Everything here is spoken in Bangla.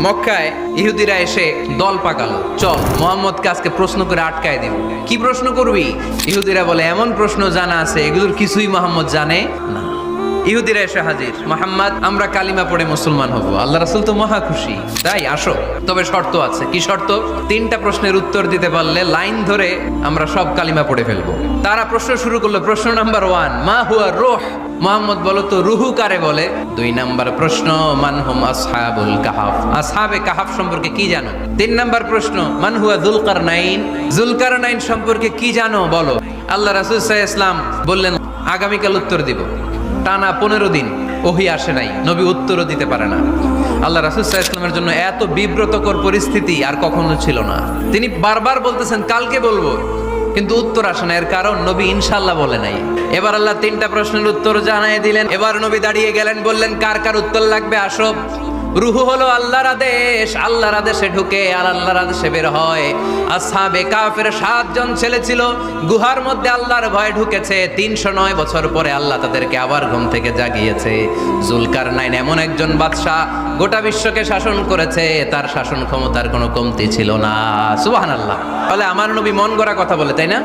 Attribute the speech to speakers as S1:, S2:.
S1: মক্কায় ইহুদিরা এসে দল পাকালো, চল মুহাম্মদকে আজকে প্রশ্ন করে আটকায় দিব। কি প্রশ্ন করবি? ইহুদিরা বলে এমন প্রশ্ন জানা আছে এগুলোর কিছুই মুহাম্মদ জানে না। ইহুদিরা এসে হাজির, মুহাম্মদ আমরা কালিমা পড়ে মুসলমান হব। আল্লাহ রাসূল তো মহা খুশি, তাই আসো, তবে শর্ত আছে। কি শর্ত? 3টা প্রশ্নের উত্তর দিতে পারলে লাইন ধরে আমরা সব কালিমা পড়ে ফেলবো। তারা প্রশ্ন শুরু করলো। প্রশ্ন নাম্বার 1, মা হুয়া রূহ? মুহাম্মদ বলো তো রুহু কারে বলে? 2 নাম্বার প্রশ্ন, মান হুম আসহাবুল কাহাফ? আসহাবে কাহাফ সম্পর্কে কি জানো? 3 নাম্বার প্রশ্ন, মান হুয়া যুলকারনাইন? যুলকারনাইন সম্পর্কে কি জানো বলো। আল্লাহ রাসূল সাল্লাল্লাহু আলাইহি ওয়াসাল্লাম বললেন আগামীকাল উত্তর দিব। টানা 15 দিন ওহী আসে নাই, নবী উত্তরও দিতে পারে না। আল্লাহ রাসূল সাল্লাল্লাহু আলাইহি ওয়াসাল্লামের জন্য এত বিব্রতকর পরিস্থিতি আর কখনো ছিল না। তিনি বারবার বলতেছেন কালকে বলবো, কিন্তু উত্তর আসে না। এর কারণ নবী ইনশাআল্লাহ বলে নাই। এবার আল্লাহ 3টা প্রশ্নের উত্তর জানিয়ে দিলেন। এবার নবী দাঁড়িয়ে গেলেন, বললেন কার কার উত্তর লাগবে আসো। রূহু হলো আল্লাহর আদেশ, আল্লাহর আদেশে ঢুকে আর আল্লাহর আদেশে বের হয়। আসহাবে কাফের 7 জন ছেলে ছিল, গুহার মধ্যে আল্লাহর ভয়ে ঢুকেছে। 309 বছর পরে আল্লাহ তাদেরকে আবার ঘুম থেকে জাগিয়েছে। জুলকারনাইন এমন একজন বাদশা, গোটা বিশ্বকে শাসন করেছে, তার শাসন ক্ষমতার কোনো কমতি ছিল না। সুবহানাল্লাহ। তাহলে আমার নবী মন গড়া কথা বলে, তাই না?